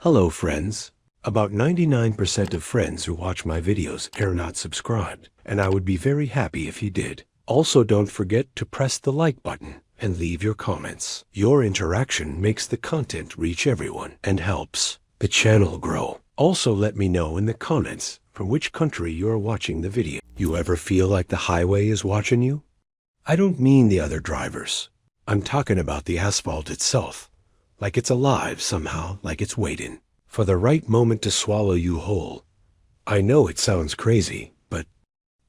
Hello friends. About 99% of friends who watch my videos are not subscribed, and I would be very happy if you did. Also, don't forget to press the like button and leave your comments. Your interaction makes the content reach everyone and helps the channel grow. Also, let me know in the comments from which country you are watching the video. You ever feel like the highway is watching you? I don't mean the other drivers. I'm talking about the asphalt itself. Like it's alive somehow, like it's waiting for the right moment to swallow you whole. I know it sounds crazy, but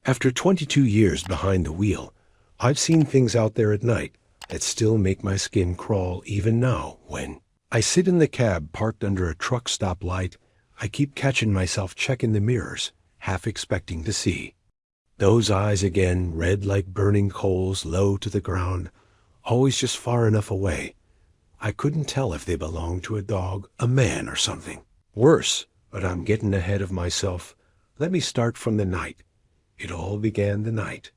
after 22 years behind the wheel, I've seen things out there at night that still make my skin crawl even now. When I sit in the cab parked under a truck stop light, I keep catching myself checking the mirrors, half expecting to see those eyes again, red like burning coals, low to the ground, always just far enough away. I couldn't tell if they belonged to a dog, a man, or something. Worse, but I'm getting ahead of myself. Let me start from the night. It all began the night.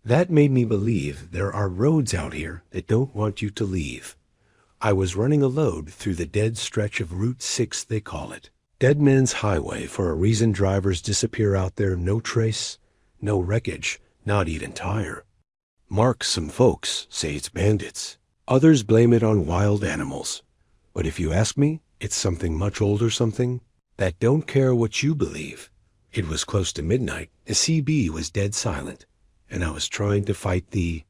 That made me believe there are roads out here that don't want you to leave. I was running a load through the dead stretch of Route 6, they call it. Dead Man's Highway, for a reason drivers disappear out there, no trace, no wreckage, not even tire. Mark, some folks say it's bandits. Others blame it on wild animals. But if you ask me, it's something much older, something that don't care what you believe. It was close to midnight. The CB was dead silent, and I was trying to fight the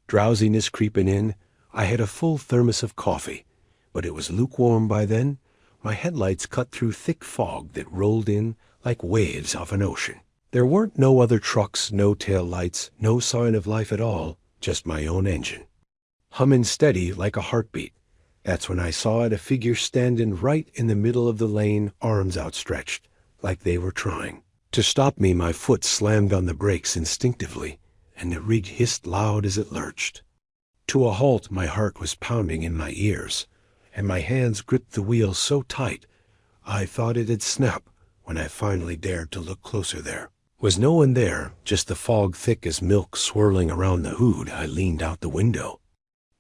drowsiness creeping in. I had a full thermos of coffee, but it was lukewarm by then. My headlights cut through thick fog that rolled in like waves off an ocean. There weren't no other trucks, no tail lights, no sign of life at all, just my own engine, humming steady like a heartbeat. That's when I saw it, a figure standing right in the middle of the lane, arms outstretched, like they were trying to stop me. My foot slammed on the brakes instinctively, and the rig hissed loud as it lurched. To a halt, my heart was pounding in my ears, and my hands gripped the wheel so tight I thought it'd snap when I finally dared to look closer. There was no one there, just the fog thick as milk swirling around the hood. I leaned out the window,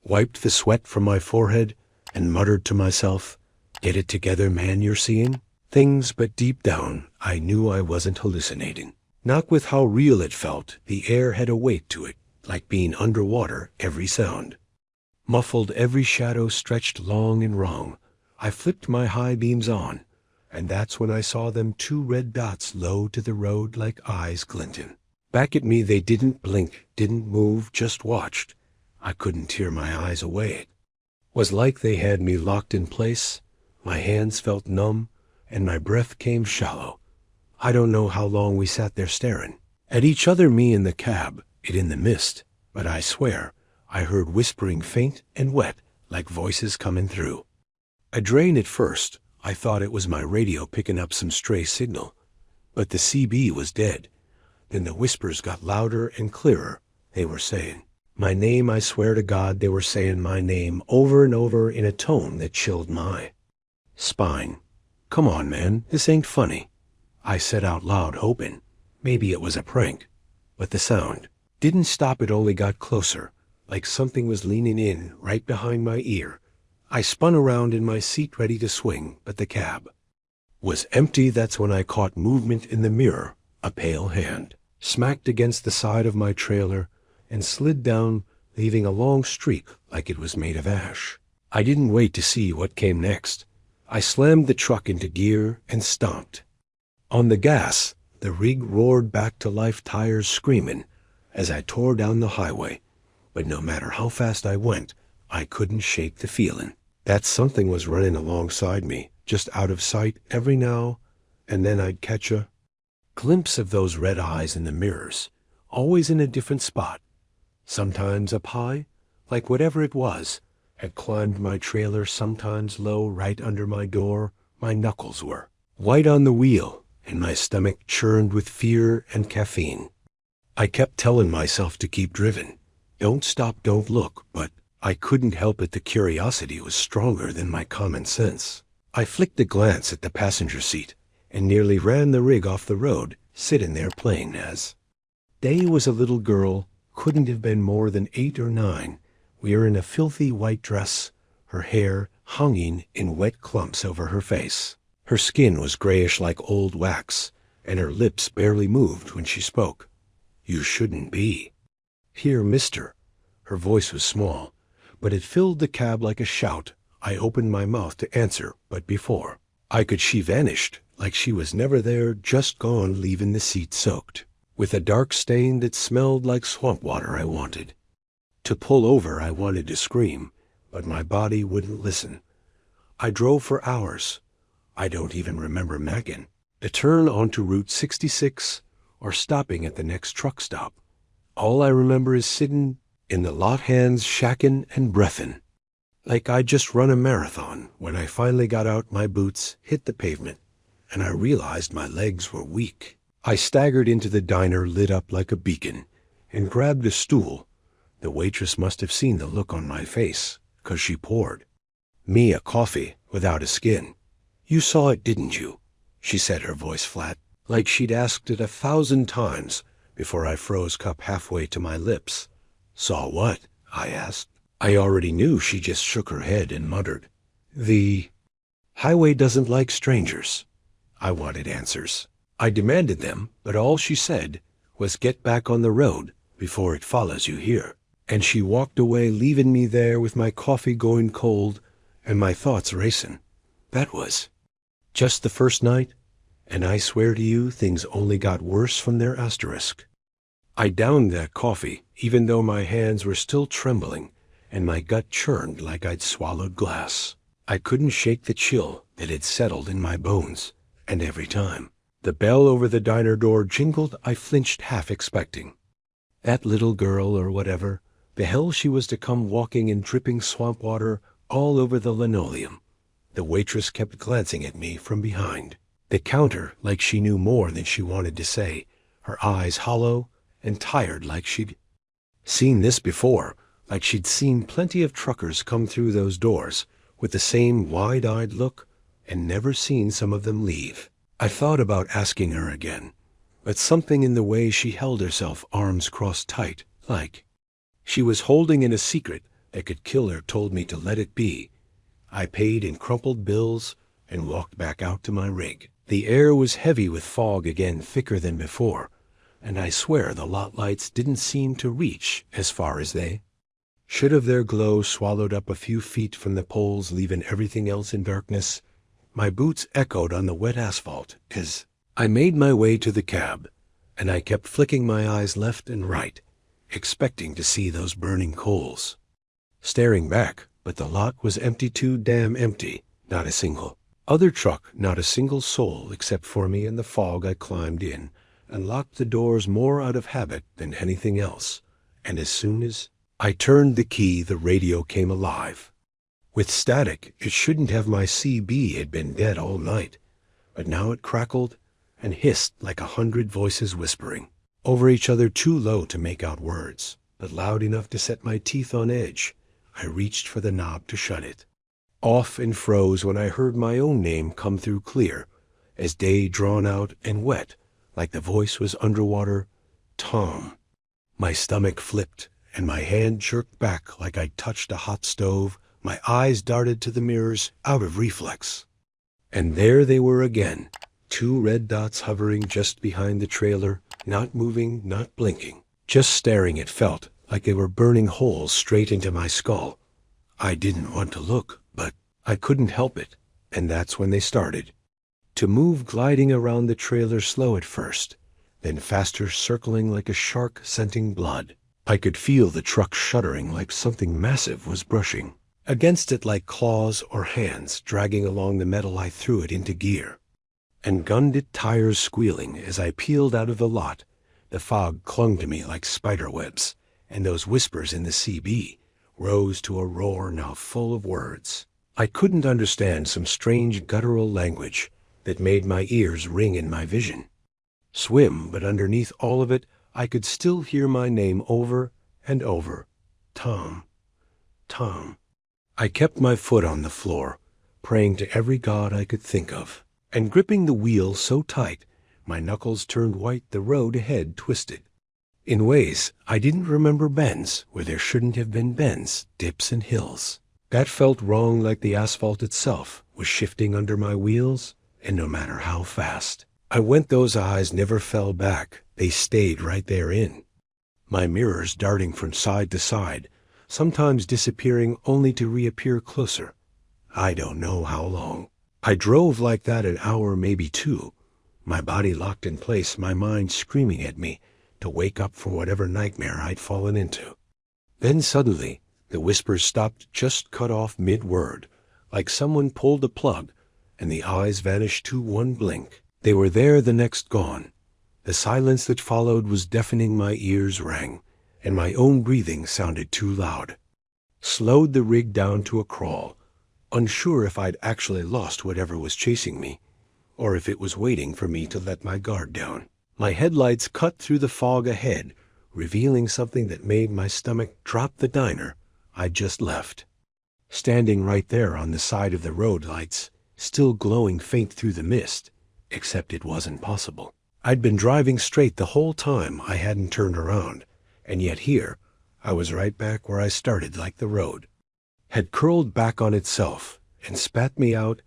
wiped the sweat from my forehead, and muttered to myself, "Get it together, man, you're seeing things." But deep down, I knew I wasn't hallucinating. Not with how real it felt. The air had a weight to it, like being underwater. Every sound muffled, every shadow stretched long and wrong. I flipped my high beams on, and that's when I saw them, two red dots low to the road like eyes glinting back at me. They didn't blink, didn't move, just watched. I couldn't tear my eyes away. It was like they had me locked in place. My hands felt numb, and my breath came shallow. I don't know how long we sat there staring at each other, me in the cab, it in the mist, but I swear I heard whispering faint and wet, like voices coming through a drain. At first, I thought it was my radio picking up some stray signal, but the CB was dead. Then the whispers got louder and clearer. They were saying my name. I swear to God, they were saying my name over and over in a tone that chilled my spine. "Come on, man, this ain't funny," I said out loud, hoping maybe it was a prank. But the sound didn't stop. It only got closer, like something was leaning in right behind my ear. I spun around in my seat, ready to swing, but the cab was empty. That's when I caught movement in the mirror. A pale hand smacked against the side of my trailer and slid down, leaving a long streak like it was made of ash. I didn't wait to see what came next. I slammed the truck into gear and stomped on the gas. The rig roared back to life, tires screaming as I tore down the highway. But no matter how fast I went, I couldn't shake the feeling that something was running alongside me, just out of sight. Every now and then I'd catch a glimpse of those red eyes in the mirrors, always in a different spot. Sometimes up high, like whatever it was had climbed my trailer, sometimes low, right under my door. My knuckles were white on the wheel, and my stomach churned with fear and caffeine. I kept telling myself to keep driving. Don't stop, don't look, but I couldn't help it. The curiosity was stronger than my common sense. I flicked a glance at the passenger seat and nearly ran the rig off the road, sitting there playing as Day was a little girl, couldn't have been more than 8 or 9, wearing a filthy white dress, her hair hanging in wet clumps over her face. Her skin was grayish like old wax, and her lips barely moved when she spoke. "You shouldn't be." "Here, mister." Her voice was small, but it filled the cab like a shout. I opened my mouth to answer, but before I could she vanished, like she was never there, just gone, leaving the seat soaked with a dark stain that smelled like swamp water. I wanted to pull over, I wanted to scream, but my body wouldn't listen. I drove for hours. I don't even remember Megan, the turn onto Route 66, or stopping at the next truck stop. All I remember is sitting in the lot, hands shacking and breathin', like I'd just run a marathon. When I finally got out, my boots hit the pavement, and I realized my legs were weak. I staggered into the diner, lit up like a beacon, and grabbed a stool. The waitress must have seen the look on my face, 'cause she poured me a coffee without a skin. "You saw it, didn't you?" she said, her voice flat, like she'd asked it 1,000 times before I froze cup halfway to my lips. "Saw what?" I asked. I already knew. She just shook her head and muttered, "The highway doesn't like strangers." I wanted answers. I demanded them, but all she said was, "Get back on the road before it follows you here." And she walked away, leaving me there with my coffee going cold and my thoughts racing. That was just the first night, and I swear to you, things only got worse from there. Asterisk. I downed that coffee, even though my hands were still trembling and my gut churned like I'd swallowed glass. I couldn't shake the chill that had settled in my bones, and every time the bell over the diner door jingled, I flinched, half expecting that little girl, or whatever the hell she was, to come walking in dripping swamp water all over the linoleum. The waitress kept glancing at me from behind the counter like she knew more than she wanted to say, her eyes hollow and tired, like she'd seen this before, like she'd seen plenty of truckers come through those doors with the same wide-eyed look and never seen some of them leave. I thought about asking her again, but something in the way she held herself, arms crossed tight, like she was holding in a secret that could kill her, told me to let it be. I paid in crumpled bills and walked back out to my rig. The air was heavy with fog again, thicker than before, and I swear the lot lights didn't seem to reach as far as they should have. Their glow swallowed up a few feet from the poles, leaving everything else in darkness. My boots echoed on the wet asphalt as I made my way to the cab, and I kept flicking my eyes left and right, expecting to see those burning coals staring back, but the lot was empty, too damn empty. Not a single other truck, not a single soul except for me. In the fog, I climbed in and locked the doors more out of habit than anything else, and as soon as I turned the key, the radio came alive with static. It shouldn't have. My CB had been dead all night, but now it crackled and hissed like 100 voices whispering over each other, too low to make out words, but loud enough to set my teeth on edge. I reached for the knob to shut it off and froze when I heard my own name come through clear as day, drawn out and wet, like the voice was underwater. "Tom." My stomach flipped and my hand jerked back like I'd touched a hot stove. My eyes darted to the mirrors out of reflex, and there they were again, 2 red dots hovering just behind the trailer, not moving, not blinking, just staring. It felt like they were burning holes straight into my skull. I didn't want to look, but I couldn't help it, and that's when they started to move, gliding around the trailer, slow at first, then faster, circling like a shark scenting blood. I could feel the truck shuddering, like something massive was brushing against it, like claws or hands dragging along the metal. I threw it into gear and gunned it, tires squealing as I peeled out of the lot. The fog clung to me like spider webs, and those whispers in the CB rose to a roar, now full of words I couldn't understand, some strange guttural language that made my ears ring in my vision swim. But underneath all of it, I could still hear my name over and over. Tom. Tom. I kept my foot on the floor, praying to every god I could think of, and gripping the wheel so tight my knuckles turned white. The road ahead twisted in ways I didn't remember, bends where there shouldn't have been bends, dips and hills. That felt wrong, like the asphalt itself was shifting under my wheels, and no matter how fast I went, those eyes never fell back. They stayed right therein. My mirrors darting from side to side, sometimes disappearing only to reappear closer. I don't know how long. I drove like that an hour, maybe two, my body locked in place, my mind screaming at me to wake up from whatever nightmare I'd fallen into. Then suddenly, the whispers stopped, just cut off mid-word, like someone pulled a plug, and the eyes vanished to one blink. They were there, the next gone. The silence that followed was deafening, my ears rang, and my own breathing sounded too loud. Slowed the rig down to a crawl, unsure if I'd actually lost whatever was chasing me, or if it was waiting for me to let my guard down. My headlights cut through the fog ahead, revealing something that made my stomach drop. The diner I'd just left, standing right there on the side of the road, lights still glowing faint through the mist, except it wasn't possible. I'd been driving straight the whole time. I hadn't turned around, and yet here I was right back where I started, like the road had curled back on itself and spat me out.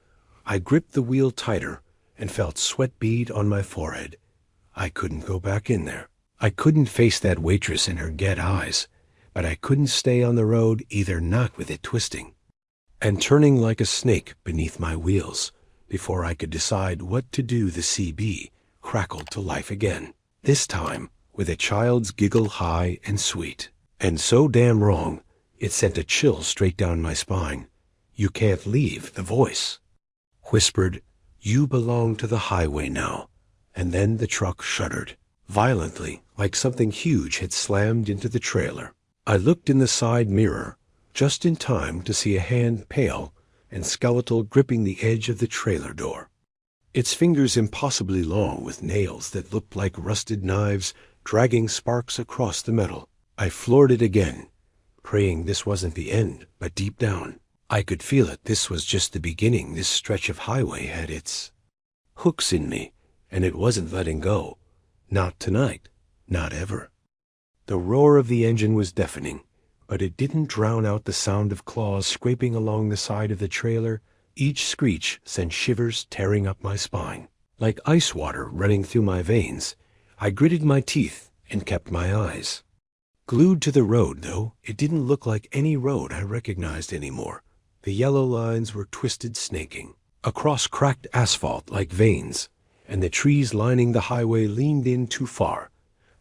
I gripped the wheel tighter and felt sweat bead on my forehead. I couldn't go back in there. I couldn't face that waitress and her dead eyes, but I couldn't stay on the road either, not with it twisting and turning like a snake beneath my wheels. Before I could decide what to do, the CB crackled to life again, this time with a child's giggle, high and sweet, and so damn wrong, it sent a chill straight down my spine. "You can't leave," the voice whispered. "You belong to the highway now." And then the truck shuddered violently, like something huge had slammed into the trailer. I looked in the side mirror, just in time to see a hand, pale and skeletal, gripping the edge of the trailer door. Its fingers impossibly long, with nails that looked like rusted knives, dragging sparks across the metal. I floored it again, praying this wasn't the end, but deep down I could feel it. This was just the beginning. This stretch of highway had its hooks in me, and it wasn't letting go. Not tonight, not ever. The roar of the engine was deafening, but it didn't drown out the sound of claws scraping along the side of the trailer. Each screech sent shivers tearing up my spine, like ice water running through my veins. I gritted my teeth and kept my eyes glued to the road, though it didn't look like any road I recognized anymore. The yellow lines were twisted, snaking across cracked asphalt like veins, and the trees lining the highway leaned in too far,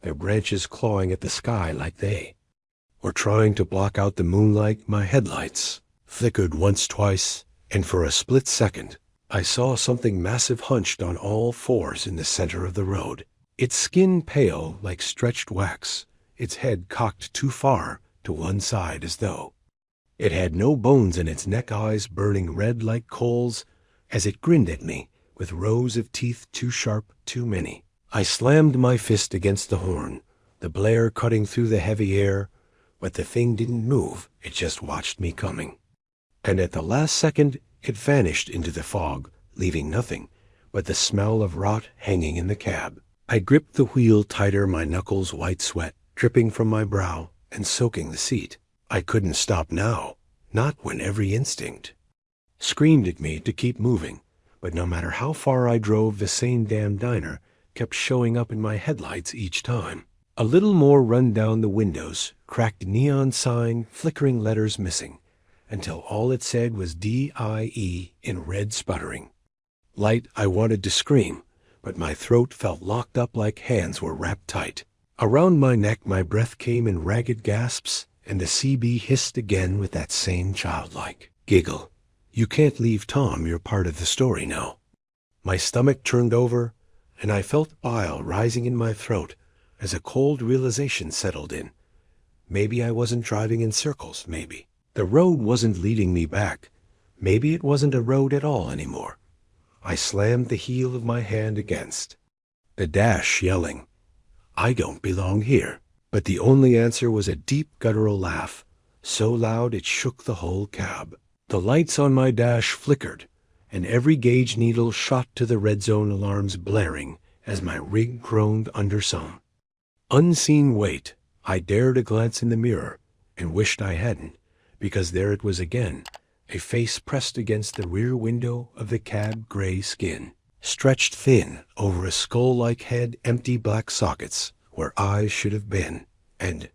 their branches clawing at the sky like they were trying to block out the moonlight. My headlights flickered once, twice, and for a split second I saw something massive hunched on all fours in the center of the road, its skin pale like stretched wax, its head cocked too far to one side as though it had no bones in its neck, eyes burning red like coals as it grinned at me with rows of teeth too sharp, too many. I slammed my fist against the horn, the blare cutting through the heavy air, but the thing didn't move. It just watched me coming. And at the last second, it vanished into the fog, leaving nothing but the smell of rot hanging in the cab. I gripped the wheel tighter, my knuckles white, sweat dripping from my brow and soaking the seat. I couldn't stop now, not when every instinct screamed at me to keep moving. But no matter how far I drove, the same damn diner kept showing up in my headlights each time. A little more run down the windows, cracked neon sign, flickering letters missing, until all it said was DIE in red, sputtering light. I wanted to scream, but my throat felt locked up like hands were wrapped tight around my neck. My breath came in ragged gasps, and the CB hissed again with that same childlike giggle. "You can't leave, Tom. You're part of the story now." My stomach turned over, and I felt bile rising in my throat as a cold realization settled in. Maybe I wasn't driving in circles. Maybe the road wasn't leading me back. Maybe it wasn't a road at all anymore. I slammed the heel of my hand against the dash, yelling, "I don't belong here." But the only answer was a deep guttural laugh, so loud it shook the whole cab. The lights on my dash flickered, and every gauge needle shot to the red zone alarms blaring as my rig groaned under some unseen weight. I dared a glance in the mirror and wished I hadn't, because there it was again, a face pressed against the rear window of the cab gray skin, stretched thin over a skull-like head, empty black sockets where eyes should have been, and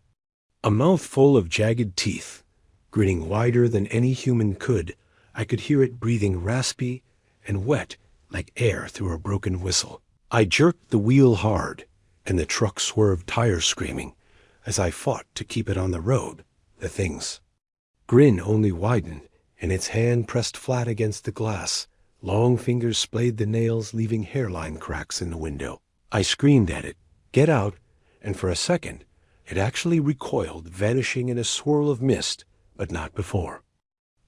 a mouth full of jagged teeth, grinning wider than any human could. I could hear it breathing raspy and wet like air through a broken whistle. I jerked the wheel hard, and the truck swerved, tire screaming, as I fought to keep it on the road. The thing's grin only widened, and its hand pressed flat against the glass. Long fingers splayed the nails, leaving hairline cracks in the window. I screamed at it, "Get out!" and for a second, it actually recoiled, vanishing in a swirl of mist, but not before.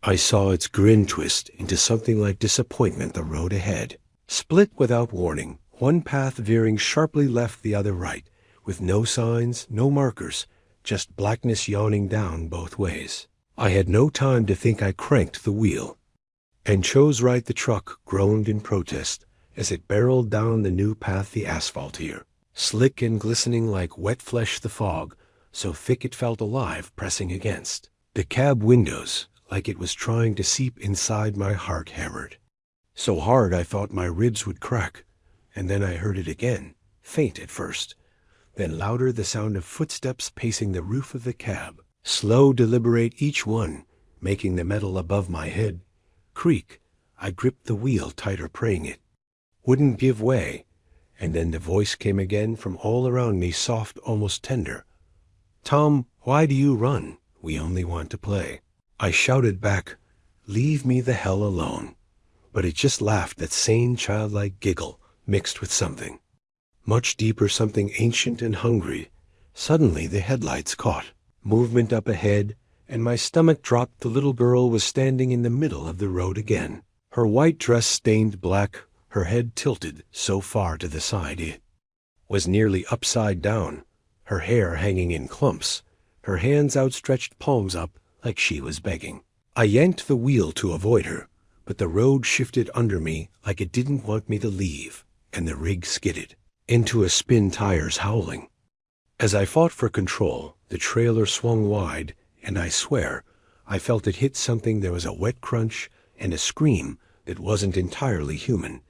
I saw its grin twist into something like disappointment. The road ahead split without warning, one path veering sharply left, the other right, with no signs, no markers, just blackness yawning down both ways. I had no time to think. I cranked the wheel and chose right. The truck groaned in protest as it barreled down the new path, the asphalt here, slick and glistening like wet flesh, the fog so thick it felt alive, pressing against the cab windows like it was trying to seep inside. My heart hammered so hard I thought my ribs would crack, and then I heard it again, faint at first, then louder, the sound of footsteps pacing the roof of the cab, slow, deliberate, each one making the metal above my head creak. I gripped the wheel tighter, praying it wouldn't give way, and then the voice came again from all around me, soft, almost tender. "Tom, why do you run? We only want to play." I shouted back, "Leave me the hell alone." But it just laughed, that sane childlike giggle mixed with something much deeper, something ancient and hungry. Suddenly the headlights caught movement up ahead, and my stomach dropped. The little girl was standing in the middle of the road again, her white dress stained black, her head tilted so far to the side it was nearly upside down, her hair hanging in clumps, her hands outstretched, palms up, like she was begging. I yanked the wheel to avoid her, but the road shifted under me like it didn't want me to leave, and the rig skidded into a spin, tires howling. As I fought for control, the trailer swung wide, and I swear I felt it hit something. There was a wet crunch and a scream that wasn't entirely human.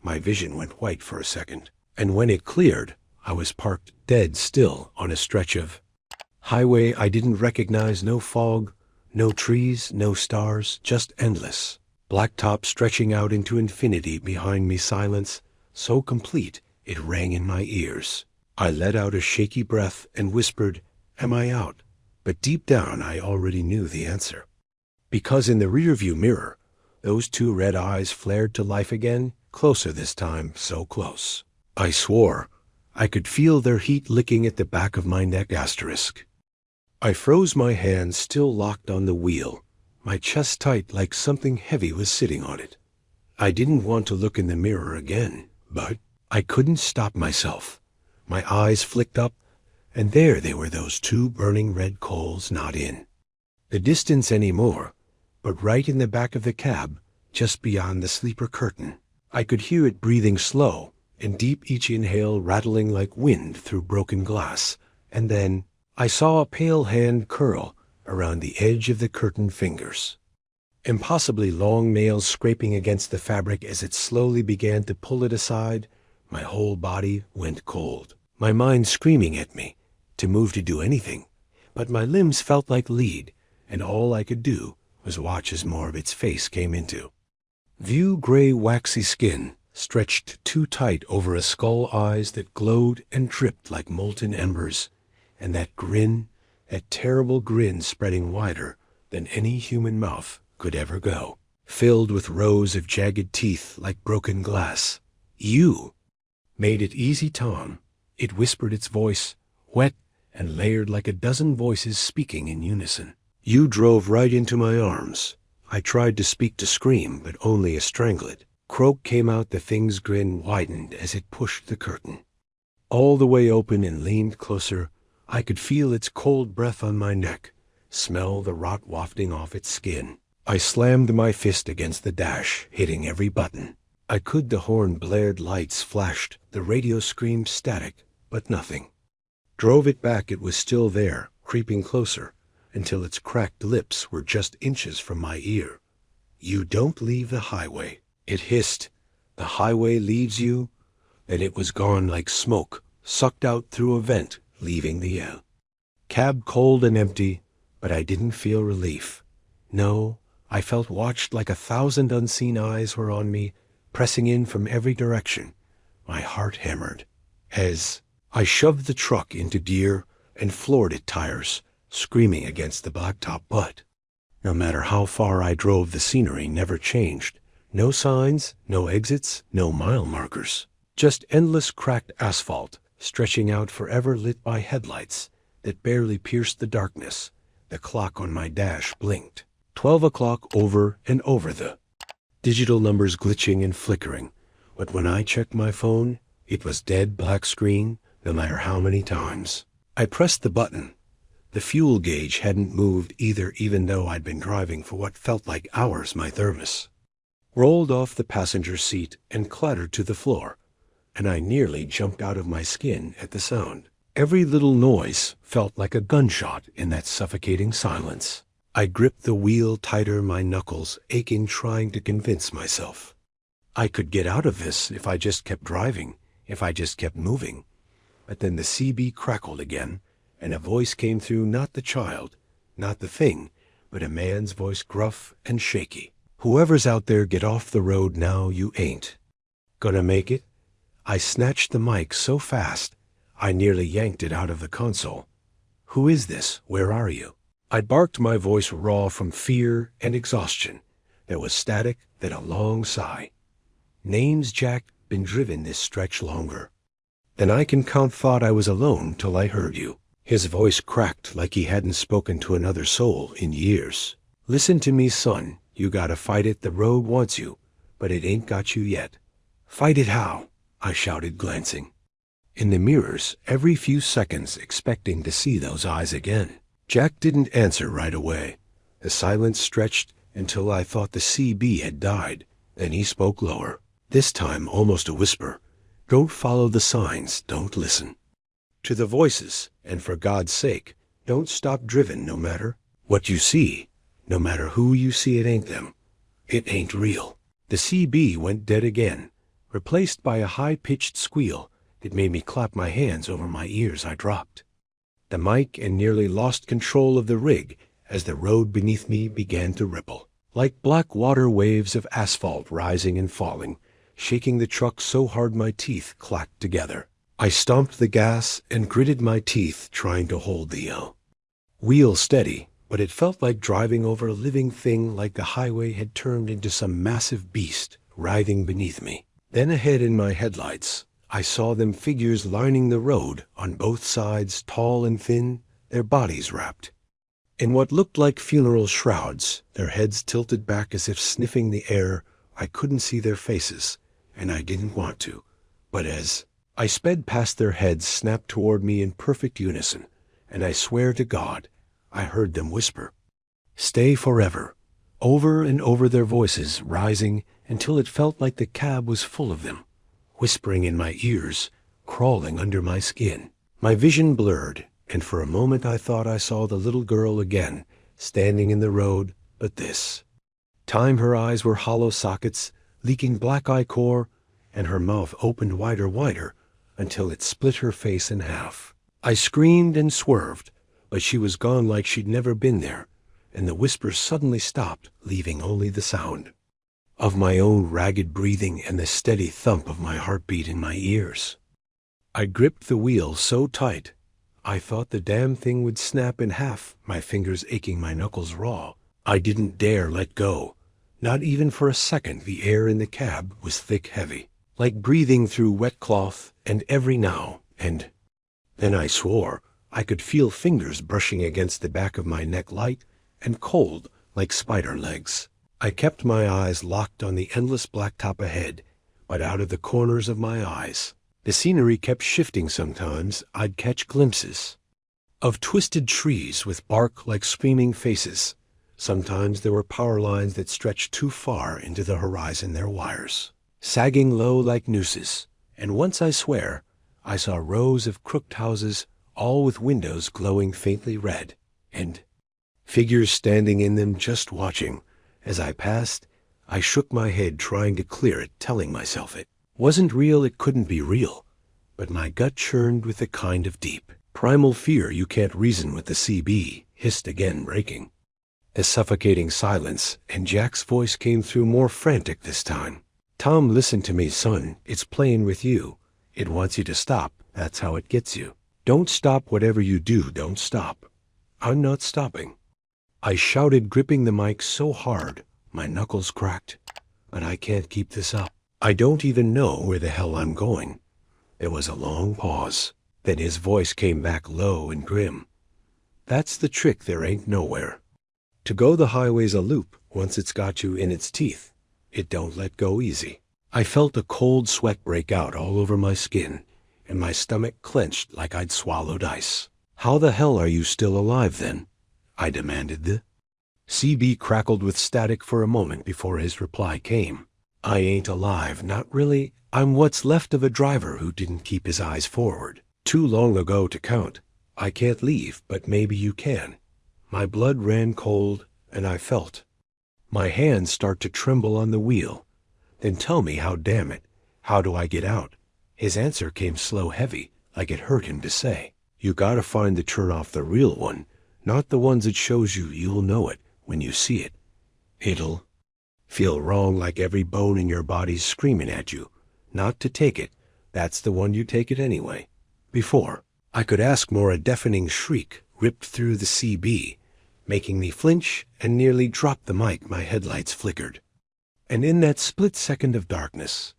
My vision went white for a second, and when it cleared, I was parked dead still on a stretch of highway I didn't recognize. No fog, no trees, no stars, just endless blacktop stretching out into infinity behind me. Silence so complete it rang in my ears. I let out a shaky breath and whispered, "Am I out?" But deep down I already knew the answer, because in the rearview mirror those two red eyes flared to life again, closer this time, so close I swore I could feel their heat licking at the back of my neck. Asterisk. I froze, my hands still locked on the wheel, my chest tight like something heavy was sitting on it. I didn't want to look in the mirror again, but I couldn't stop myself. My eyes flicked up, and there they were, those two burning red coals, not in the distance anymore, but right in the back of the cab, just beyond the sleeper curtain. I could hear it breathing slow and deep, each inhale rattling like wind through broken glass, and then I saw a pale hand curl around the edge of the curtain, fingers, impossibly long nails scraping against the fabric. As it slowly began to pull it aside, my whole body went cold, my mind screaming at me to move, to do anything, but my limbs felt like lead, and all I could do was watch as more of its face came into view. Gray, waxy skin stretched too tight over a skull, eyes that glowed and dripped like molten embers, and that grin, that terrible grin, spreading wider than any human mouth could ever go, filled with rows of jagged teeth like broken glass. "You made it easy, Tom," it whispered, its voice wet and layered like a dozen voices speaking in unison. "You drove right into my arms." I tried to speak, to scream, but only a strangled croak came out. The thing's grin widened as it pushed the curtain all the way open and leaned closer. I could feel its cold breath on my neck, smell the rot wafting off its skin. I slammed my fist against the dash, hitting every button I could. The horn blared, lights flashed, the radio screamed static, but nothing drove it back. It was still there, creeping closer, until its cracked lips were just inches from my ear. "You don't leave the highway," it hissed. "The highway leaves you," and it was gone like smoke, sucked out through a vent, leaving the air. Cab cold and empty, but I didn't feel relief. No, I felt watched like 1,000 unseen eyes were on me, pressing in from every direction. My heart hammered as I shoved the truck into gear and floored its tires, screaming against the blacktop. But no matter how far I drove, the scenery never changed. No signs, no exits, no mile markers. Just endless cracked asphalt, stretching out forever, lit by headlights that barely pierced the darkness. The clock on my dash blinked. 12 o'clock over and over, the digital numbers glitching and flickering. But when I checked my phone, it was dead black screen, no matter how many times I pressed the button. The fuel gauge hadn't moved either, even though I'd been driving for what felt like hours. My thermos rolled off the passenger seat and clattered to the floor, and I nearly jumped out of my skin at the sound. Every little noise felt like a gunshot in that suffocating silence. I gripped the wheel tighter, my knuckles aching, trying to convince myself I could get out of this if I just kept driving, if I just kept moving. But then the CB crackled again, and a voice came through, not the child, not the thing, but a man's voice, gruff and shaky. "Whoever's out there, get off the road now. You ain't gonna make it." I snatched the mic so fast, I nearly yanked it out of the console. "Who is this? Where are you?" I barked, my voice raw from fear and exhaustion. There was static, then a long sigh. "Name's Jack, been driven this stretch longer than I can count. Thought I was alone till I heard you." His voice cracked like he hadn't spoken to another soul in years. "Listen to me, son. You gotta fight it. The road wants you, but it ain't got you yet." "Fight it how?" I shouted, glancing in the mirrors every few seconds, expecting to see those eyes again. Jack didn't answer right away. The silence stretched until I thought the CB had died. Then he spoke lower, this time almost a whisper. "Don't follow the signs. Don't listen to the voices. And for God's sake, don't stop driven, no matter what you see. No matter who you see, it ain't them. It ain't real." The CB went dead again, replaced by a high-pitched squeal that made me clap my hands over my ears. I dropped the mic and nearly lost control of the rig as the road beneath me began to ripple, like black water waves of asphalt rising and falling, shaking the truck so hard my teeth clacked together. I stomped the gas and gritted my teeth, trying to hold the wheel steady, but it felt like driving over a living thing, like the highway had turned into some massive beast writhing beneath me. Then ahead, in my headlights, I saw them, figures lining the road on both sides, tall and thin, their bodies wrapped in what looked like funeral shrouds, their heads tilted back as if sniffing the air. I couldn't see their faces, and I didn't want to, but as I sped past, their heads snapped toward me in perfect unison, and I swear to God, I heard them whisper, "Stay forever," over and over, their voices rising until it felt like the cab was full of them, whispering in my ears, crawling under my skin. My vision blurred, and for a moment I thought I saw the little girl again, standing in the road, but this time her eyes were hollow sockets, leaking black ichor, and her mouth opened wider until it split her face in half. I screamed and swerved, but she was gone like she'd never been there, and the whispers suddenly stopped, leaving only the sound of my own ragged breathing and the steady thump of my heartbeat in my ears. I gripped the wheel so tight, I thought the damn thing would snap in half, my fingers aching, my knuckles raw. I didn't dare let go, not even for a second. The air in the cab was thick, heavy, like breathing through wet cloth, and every now and then I swore I could feel fingers brushing against the back of my neck, light and cold like spider legs. I kept my eyes locked on the endless blacktop ahead, but out of the corners of my eyes, the scenery kept shifting. Sometimes I'd catch glimpses of twisted trees with bark like screaming faces. Sometimes there were power lines that stretched too far into the horizon, their wires sagging low like nooses. And once, I swear, I saw rows of crooked houses, all with windows glowing faintly red. And figures standing in them just watching. As I passed, I shook my head trying to clear it, telling myself it wasn't real, it couldn't be real. But my gut churned with a kind of deep, primal fear you can't reason with. The CB hissed again, breaking a suffocating silence, and Jack's voice came through, more frantic this time. "Tom, listen to me, son. It's playing with you. It wants you to stop. That's how it gets you. Don't stop. Whatever you do, don't stop." "I'm not stopping," I shouted, gripping the mic so hard my knuckles cracked. "But I can't keep this up. I don't even know where the hell I'm going." There was a long pause. Then his voice came back low and grim. "That's the trick. There ain't nowhere. To go the highway's a loop. Once it's got you in its teeth, it don't let go easy." I felt a cold sweat break out all over my skin, and my stomach clenched like I'd swallowed ice. "How the hell are you still alive then?" I demanded. The CB crackled with static for a moment before his reply came. "I ain't alive, not really. I'm what's left of a driver who didn't keep his eyes forward. Too long ago to count. I can't leave, but maybe you can." My blood ran cold, and I felt my hands start to tremble on the wheel. "Then tell me how, damn it. How do I get out?" His answer came slow, heavy, like it hurt him to say. "You gotta find the turn-off, the real one, not the ones it shows you. You'll know it when you see it. It'll feel wrong, like every bone in your body's screaming at you not to take it. That's the one. You take it anyway." Before I could ask more, a deafening shriek ripped through the CB, making me flinch and nearly drop the mic. My headlights flickered, and in that split second of darkness,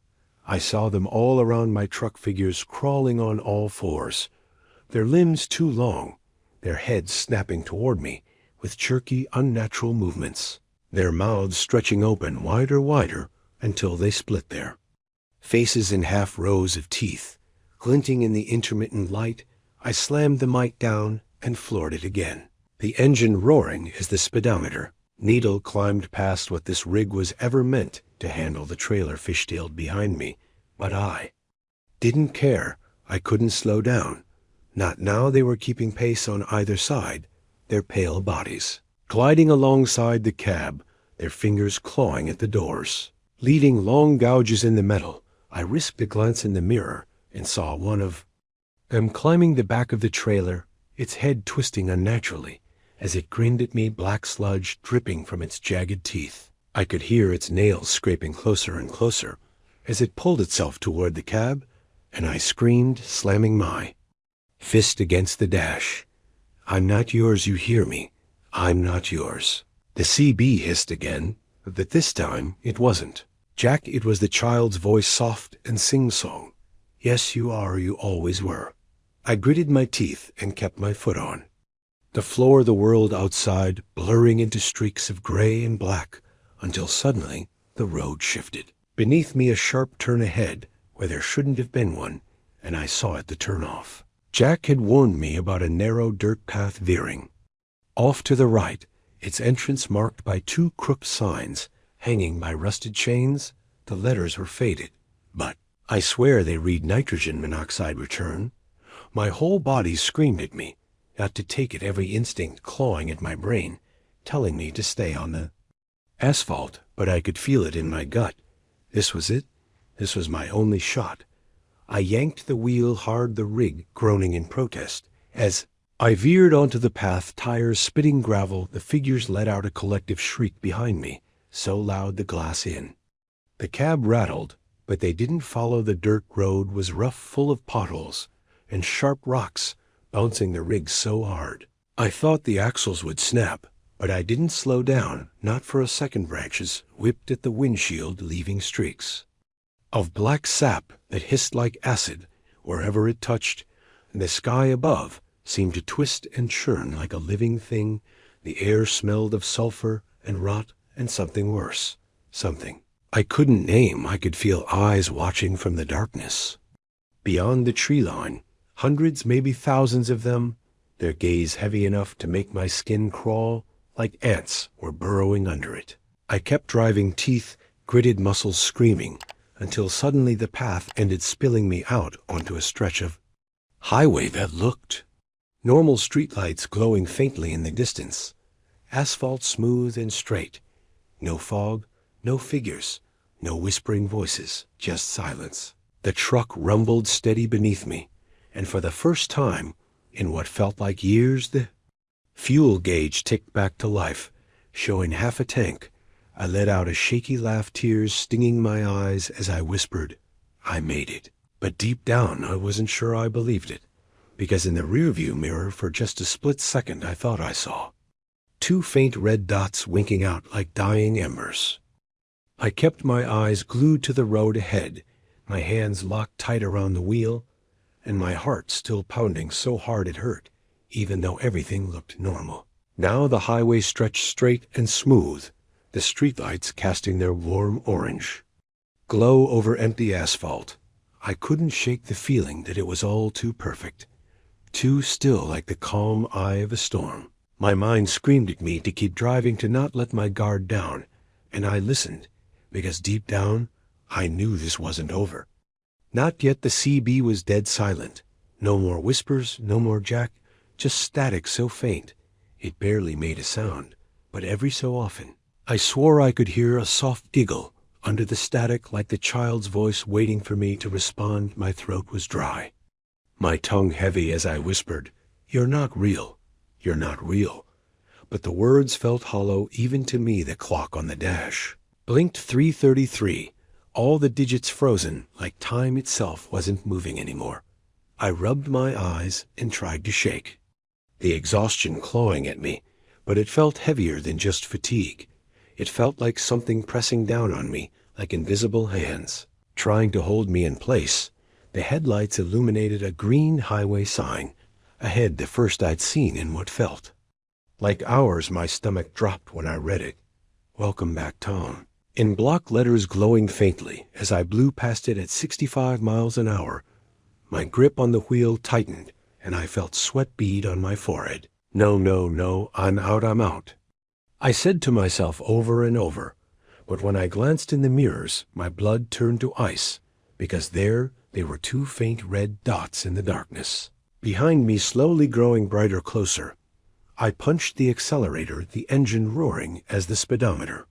I saw them all around my truck, figures crawling on all fours, their limbs too long, their heads snapping toward me with jerky, unnatural movements, their mouths stretching open wider until they split there. Faces in half rows of teeth, glinting in the intermittent light. I slammed the mic down and floored it again. The engine roaring as the speedometer needle climbed past what this rig was ever meant to handle. The trailer fishtailed behind me, but I didn't care. I couldn't slow down. Not now. They were keeping pace on either side, their pale bodies gliding alongside the cab, their fingers clawing at the doors, leaving long gouges in the metal. I risked a glance in the mirror and saw one of them climbing the back of the trailer, its head twisting unnaturally as it grinned at me, black sludge dripping from its jagged teeth. I could hear its nails scraping closer and closer as it pulled itself toward the cab, and I screamed, slamming my fist against the dash. "I'm not yours, you hear me? I'm not yours." The CB hissed again, but this time it wasn't Jack. It was the child's voice, soft and sing-song. "Yes, you are. You always were." I gritted my teeth and kept my foot on the floor, the world outside blurring into streaks of gray and black, until suddenly the road shifted. Beneath me, a sharp turn ahead where there shouldn't have been one, and I saw it, the turnoff. Jack had warned me about a narrow dirt path veering off to the right, its entrance marked by two crooked signs hanging by rusted chains. The letters were faded, but I swear they read nitrogen monoxide return. My whole body screamed at me not to take it, every instinct clawing at my brain, telling me to stay on the asphalt, but I could feel it in my gut. This was it. This was my only shot. I yanked the wheel hard, the rig groaning in protest. As I veered onto the path, tires spitting gravel, the figures let out a collective shriek behind me, so loud the glass in the cab rattled, but they didn't follow. The dirt road was rough, full of potholes and sharp rocks, bouncing the rig so hard I thought the axles would snap, but I didn't slow down, not for a second. Branches whipped at the windshield, leaving streaks of black sap that hissed like acid wherever it touched, and the sky above seemed to twist and churn like a living thing. The air smelled of sulfur and rot and something worse, something I couldn't name. I could feel eyes watching from the darkness beyond the tree line, hundreds, maybe thousands of them, their gaze heavy enough to make my skin crawl, like ants were burrowing under it. I kept driving, teeth, gritted muscles screaming, until suddenly the path ended, spilling me out onto a stretch of highway that looked normal, streetlights glowing faintly in the distance. Asphalt smooth and straight. No fog, no figures, no whispering voices, just silence. The truck rumbled steady beneath me, and for the first time, in what felt like years, the fuel gauge ticked back to life, showing half a tank. I let out a shaky laugh, tears stinging my eyes as I whispered, "I made it." But deep down, I wasn't sure I believed it, because in the rearview mirror for just a split second I thought I saw two faint red dots winking out like dying embers. I kept my eyes glued to the road ahead, my hands locked tight around the wheel, and my heart still pounding so hard it hurt, even though everything looked normal. Now the highway stretched straight and smooth, the streetlights casting their warm orange glow over empty asphalt. I couldn't shake the feeling that it was all too perfect, too still, like the calm eye of a storm. My mind screamed at me to keep driving, to not let my guard down, and I listened, because deep down, I knew this wasn't over. Not yet. The CB was dead silent. No more whispers, no more Jack, just static so faint it barely made a sound, but every so often, I swore I could hear a soft giggle under the static, like the child's voice waiting for me to respond. My throat was dry, my tongue heavy as I whispered, "You're not real. You're not real." But the words felt hollow even to me. The clock on the dash blinked 3:33, all the digits frozen, like time itself wasn't moving anymore. I rubbed my eyes and tried to shake, the exhaustion clawing at me, but it felt heavier than just fatigue. It felt like something pressing down on me, like invisible hands, trying to hold me in place. The headlights illuminated a green highway sign ahead, the first I'd seen in what felt like hours. My stomach dropped when I read it. "Welcome back, Tom," in block letters glowing faintly as I blew past it at 65 miles an hour. My grip on the wheel tightened, and I felt sweat bead on my forehead. "No, no, no, I'm out," I said to myself over and over. But when I glanced in the mirrors, my blood turned to ice, because there they were, two faint red dots in the darkness behind me, slowly growing brighter, closer. I punched the accelerator, the engine roaring as the speedometer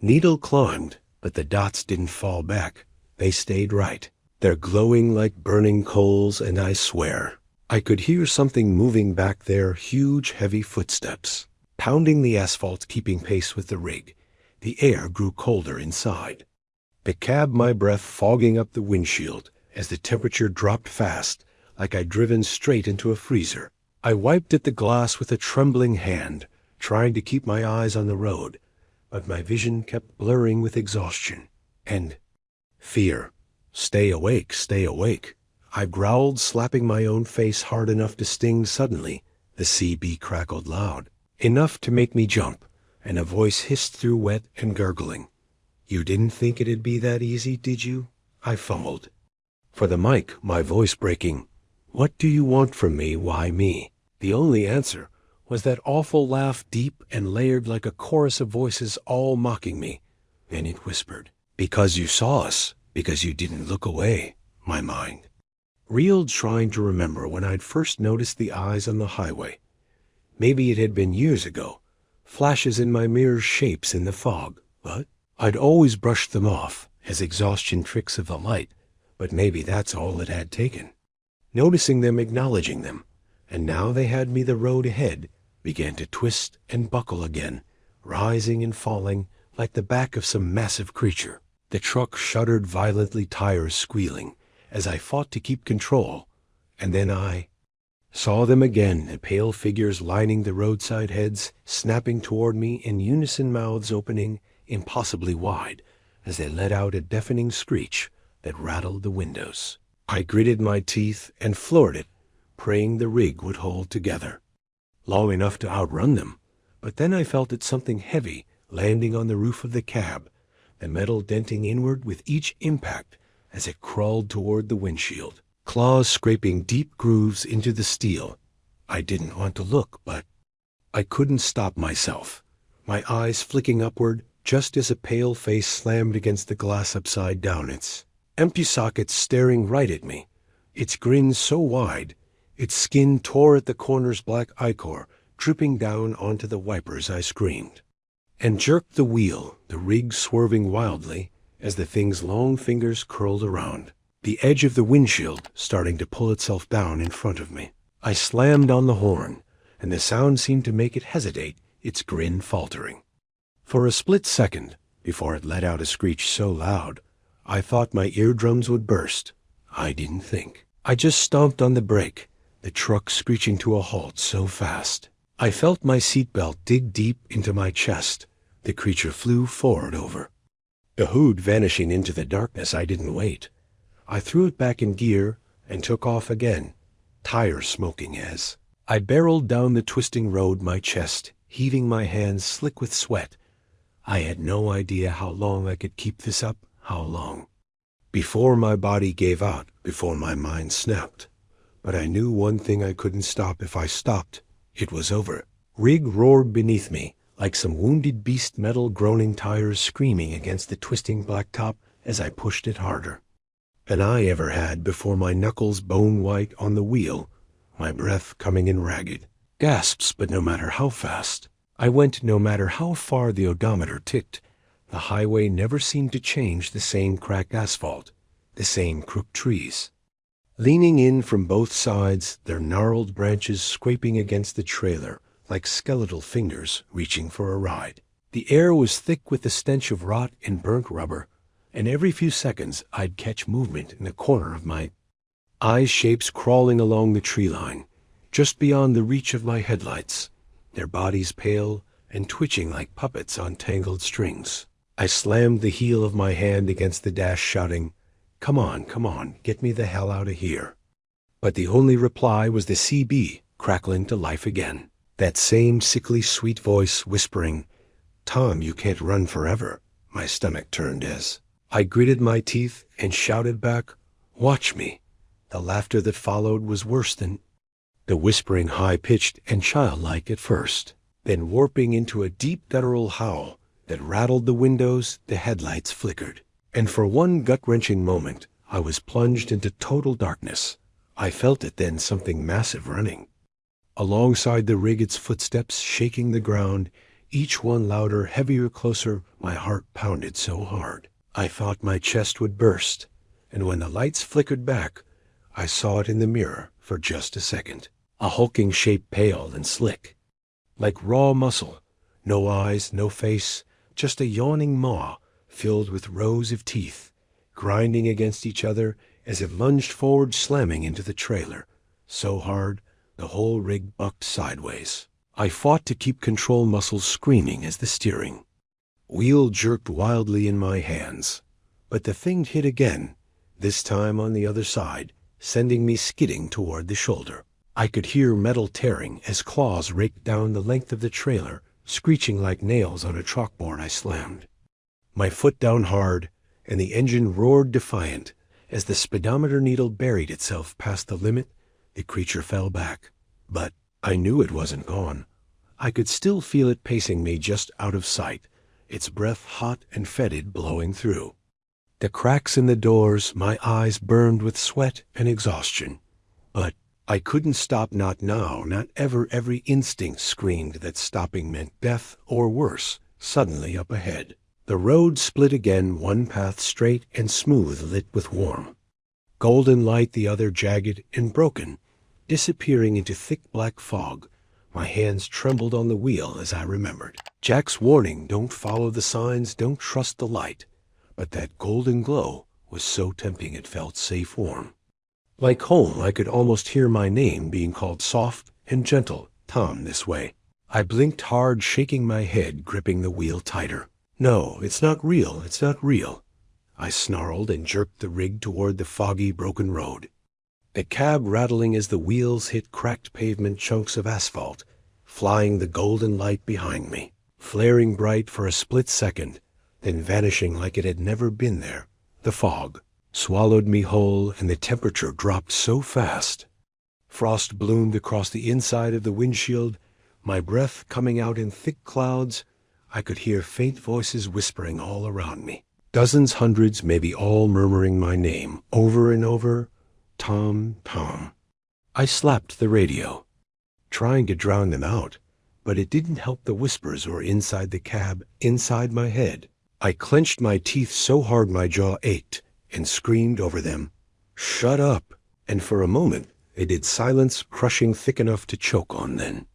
needle climbed, but the dots didn't fall back. They stayed right. They're glowing like burning coals, and I swear I could hear something moving back there, huge, heavy footsteps pounding the asphalt, keeping pace with the rig. The air grew colder inside the cab, my breath fogging up the windshield as the temperature dropped fast, like I'd driven straight into a freezer. I wiped at the glass with a trembling hand, trying to keep my eyes on the road, but my vision kept blurring with exhaustion and fear. "Stay awake, stay awake," I growled, slapping my own face hard enough to sting. Suddenly, the CB crackled loud, enough to make me jump, and a voice hissed through, wet and gurgling. "You didn't think it'd be that easy, did you?" I fumbled for the mic, my voice breaking. "What do you want from me? Why me?" The only answer was that awful laugh, deep and layered like a chorus of voices all mocking me. Then it whispered, "Because you saw us, because you didn't look away." My mind reeled, trying to remember when I'd first noticed the eyes on the highway. Maybe it had been years ago, flashes in my mirror's shapes in the fog, but I'd always brushed them off as exhaustion tricks of the light. But maybe that's all it had taken. Noticing them, acknowledging them, and now they had me. The road ahead began to twist and buckle again, rising and falling like the back of some massive creature. The truck shuddered violently, tires squealing, as I fought to keep control. And then I saw them again, the pale figures lining the roadside, heads snapping toward me in unison, mouths opening impossibly wide as they let out a deafening screech that rattled the windows. I gritted my teeth and floored it, praying the rig would hold together long enough to outrun them. But then I felt it, something heavy landing on the roof of the cab, the metal denting inward with each impact as it crawled toward the windshield, claws scraping deep grooves into the steel. I didn't want to look, but I couldn't stop myself, my eyes flicking upward just as a pale face slammed against the glass upside down, its empty sockets staring right at me, its grin so wide its skin tore at the corner's black ichor, dripping down onto the wipers. I screamed and jerked the wheel, the rig swerving wildly as the thing's long fingers curled around, the edge of the windshield starting to pull itself down in front of me. I slammed on the horn, and the sound seemed to make it hesitate, its grin faltering. For a split second, before it let out a screech so loud, I thought my eardrums would burst. I didn't think. I just stomped on the brake, the truck screeching to a halt so fast. I felt my seatbelt dig deep into my chest. The creature flew forward over. The hood vanishing into the darkness. I didn't wait. I threw it back in gear and took off again, tires smoking as I barreled down the twisting road, my chest heaving, my hands slick with sweat. I had no idea how long I could keep this up, how long. Before my body gave out, before my mind snapped. But I knew one thing: I couldn't stop. If I stopped, it was over. Rig roared beneath me, like some wounded beast, metal groaning, tires screaming against the twisting blacktop as I pushed it harder than I ever had before, my knuckles bone white on the wheel, my breath coming in ragged gasps. But no matter how fast I went, no matter how far the odometer ticked, the highway never seemed to change. The same cracked asphalt, the same crooked trees, leaning in from both sides, their gnarled branches scraping against the trailer like skeletal fingers reaching for a ride. The air was thick with the stench of rot and burnt rubber, and every few seconds I'd catch movement in the corner of my eye, shapes crawling along the tree line, just beyond the reach of my headlights, their bodies pale and twitching like puppets on tangled strings. I slammed the heel of my hand against the dash, shouting, come on, get me the hell out of here." But the only reply was the CB crackling to life again, that same sickly sweet voice whispering, "Tom, you can't run forever." My stomach turned as I gritted my teeth and shouted back, "Watch me." The laughter that followed was worse than the whispering, high-pitched and childlike at first, then warping into a deep guttural howl that rattled the windows. The headlights flickered, and for one gut-wrenching moment I was plunged into total darkness. I felt it then, something massive running alongside the rig, its footsteps shaking the ground, each one louder, heavier, closer. My heart pounded so hard I thought my chest would burst, and when the lights flickered back, I saw it in the mirror for just a second. A hulking shape, pale and slick, like raw muscle, no eyes, no face, just a yawning maw filled with rows of teeth, grinding against each other as it lunged forward, slamming into the trailer so hard the whole rig bucked sideways. I fought to keep control, muscles screaming as the steering wheel jerked wildly in my hands. But the thing hit again, this time on the other side, sending me skidding toward the shoulder. I could hear metal tearing as claws raked down the length of the trailer, screeching like nails on a chalkboard. I slammed my foot down hard, and the engine roared defiant. As the speedometer needle buried itself past the limit, the creature fell back. But I knew it wasn't gone. I could still feel it pacing me just out of sight, its breath hot and fetid blowing through the cracks in the doors. My eyes burned with sweat and exhaustion. But I couldn't stop, not now, not ever. Every instinct screamed that stopping meant death or worse. Suddenly up ahead, the road split again, one path straight and smooth, lit with warm golden light, the other jagged and broken, disappearing into thick black fog. My hands trembled on the wheel as I remembered Jack's warning, don't follow the signs, don't trust the light. But that golden glow was so tempting, it felt safe, warm, like home. I could almost hear my name being called soft and gentle, "Tom, this way." I blinked hard, shaking my head, gripping the wheel tighter. "No, it's not real, it's not real." I snarled and jerked the rig toward the foggy, broken road, the cab rattling as the wheels hit cracked pavement, chunks of asphalt, flying, the golden light behind me flaring bright for a split second, then vanishing like it had never been there. The fog swallowed me whole, and the temperature dropped so fast. Frost bloomed across the inside of the windshield, my breath coming out in thick clouds. I could hear faint voices whispering all around me, dozens, hundreds, maybe all murmuring my name over and over, "Tom, Tom." I slapped the radio, trying to drown them out, but it didn't help the whispers or inside the cab, inside my head. I clenched my teeth so hard my jaw ached and screamed over them, "Shut up!" And for a moment, it did silence crushing thick enough to choke on then.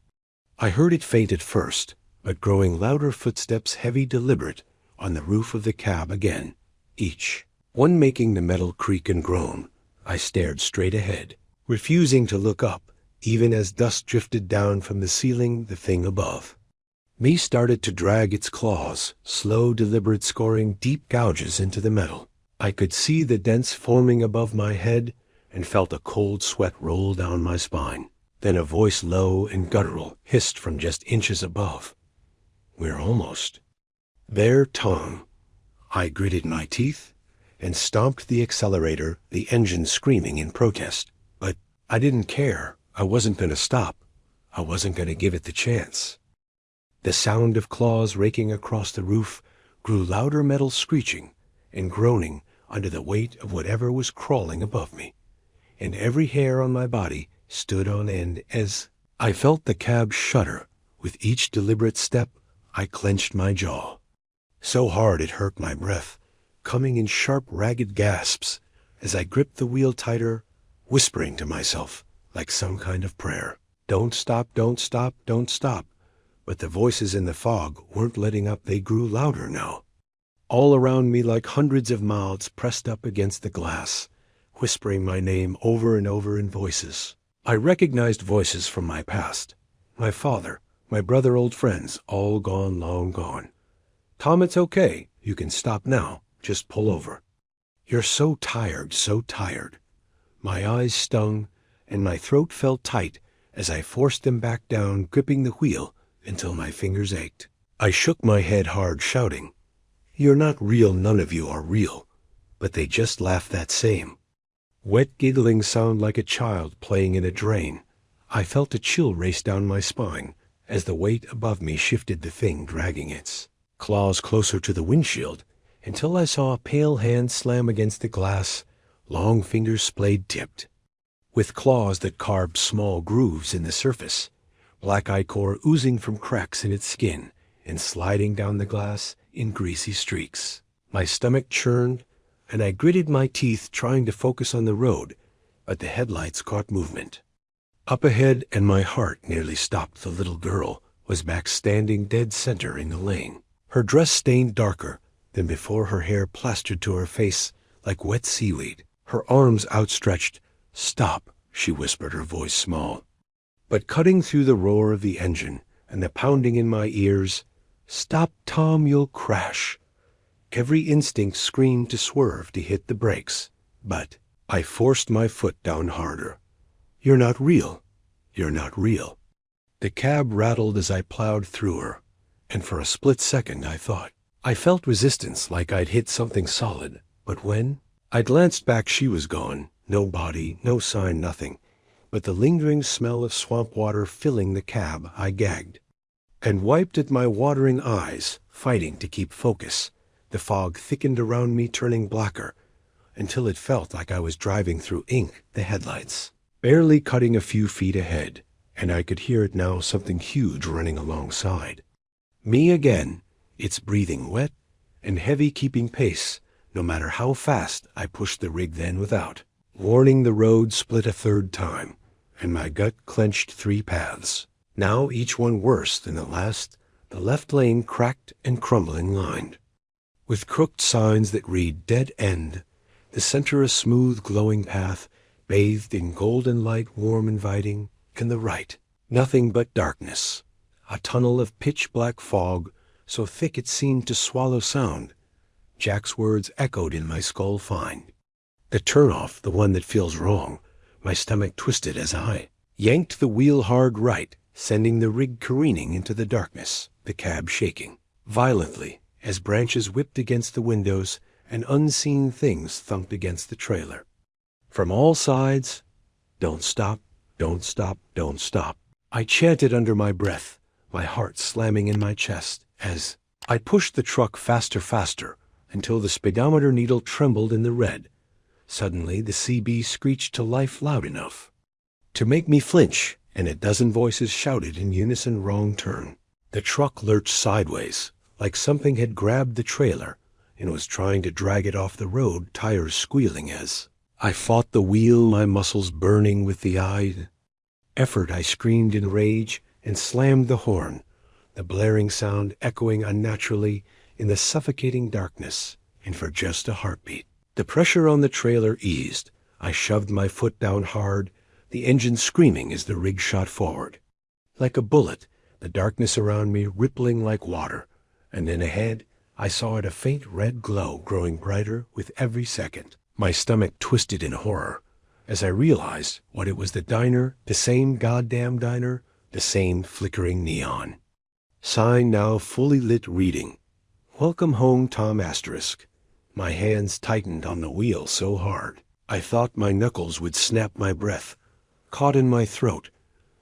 I heard it faint at first, but growing louder footsteps heavy deliberate on the roof of the cab again, each one making the metal creak and groan. I stared straight ahead, refusing to look up, even as dust drifted down from the ceiling the thing above. Me started to drag its claws, slow, deliberate scoring deep gouges into the metal. I could see the dents forming above my head and felt a cold sweat roll down my spine. Then a voice low and guttural hissed from just inches above. "We're almost." There, Tom. I gritted my teeth and stomped the accelerator, the engine screaming in protest. But I didn't care. I wasn't going to stop. I wasn't going to give it the chance. The sound of claws raking across the roof grew louder, metal screeching and groaning under the weight of whatever was crawling above me, and every hair on my body stood on end as I felt the cab shudder. With each deliberate step, I clenched my jaw so hard it hurt my breath, coming in sharp, ragged gasps as I gripped the wheel tighter, whispering to myself like some kind of prayer, "Don't stop, don't stop, don't stop." But the voices in the fog weren't letting up. They grew louder now, all around me like hundreds of mouths pressed up against the glass, whispering my name over and over in voices. I recognized voices from my past. My father, my brother, old friends, all gone, long gone. "Tom, it's okay. You can stop now. Just pull over. You're so tired, so tired." My eyes stung, and my throat felt tight as I forced them back down, gripping the wheel until my fingers ached. I shook my head hard, shouting, "You're not real, none of you are real." But they just laughed that same. Wet giggling sound like a child playing in a drain. I felt a chill race down my spine as the weight above me shifted, the thing dragging its claws closer to the windshield until I saw a pale hand slam against the glass, long fingers splayed tipped, with claws that carved small grooves in the surface, black ichor oozing from cracks in its skin and sliding down the glass in greasy streaks. My stomach churned, and I gritted my teeth trying to focus on the road, but the headlights caught movement up ahead, and my heart nearly stopped. The little girl was back, standing dead center in the lane, her dress stained darker than before, her hair plastered to her face like wet seaweed, her arms outstretched. "Stop," she whispered, her voice small, but cutting through the roar of the engine and the pounding in my ears. "Stop, Tom, you'll crash." Every instinct screamed to swerve, to hit the brakes, but I forced my foot down harder. "You're not real. You're not real." The cab rattled as I plowed through her, and for a split second I felt resistance, like I'd hit something solid. But when I glanced back, she was gone. No body, no sign, nothing but the lingering smell of swamp water filling the cab. I gagged and wiped at my watering eyes, fighting to keep focus. The fog thickened around me, turning blacker, until it felt like I was driving through ink. The headlights barely cutting a few feet ahead, and I could hear it now, something huge running alongside me again, its breathing wet and heavy, keeping pace no matter how fast I pushed the rig. Then, without warning, the road split a third time, and my gut clenched. 3 paths, now each one worse than the last. The left lane cracked and crumbling, lined with crooked signs that read "Dead End." The center a smooth, glowing path, bathed in golden light, warm, inviting. And the right, nothing but darkness. A tunnel of pitch-black fog, so thick it seemed to swallow sound. Jack's words echoed in my skull fine. The turnoff, the one that feels wrong. My stomach twisted as I yanked the wheel hard right, sending the rig careening into the darkness, the cab shaking violently as branches whipped against the windows and unseen things thumped against the trailer. From all sides, "Don't stop, don't stop, don't stop," I chanted under my breath, my heart slamming in my chest as I pushed the truck faster, faster, until the speedometer needle trembled in the red. Suddenly the CB screeched to life loud enough to make me flinch and a dozen voices shouted in unison wrong turn. The truck lurched sideways, like something had grabbed the trailer and was trying to drag it off the road, tires squealing as I fought the wheel, my muscles burning with the effort. I screamed in rage and slammed the horn, the blaring sound echoing unnaturally in the suffocating darkness, and for just a heartbeat. The pressure on the trailer eased. I shoved my foot down hard, the engine screaming as the rig shot forward. Like a bullet, the darkness around me rippling like water, and then ahead I saw it a faint red glow growing brighter with every second. My stomach twisted in horror as I realized what it was: the diner, the same goddamn diner, the same flickering neon. Sign now fully lit reading, "Welcome home, Tom asterisk." My hands tightened on the wheel so hard I thought my knuckles would snap. My breath caught in my throat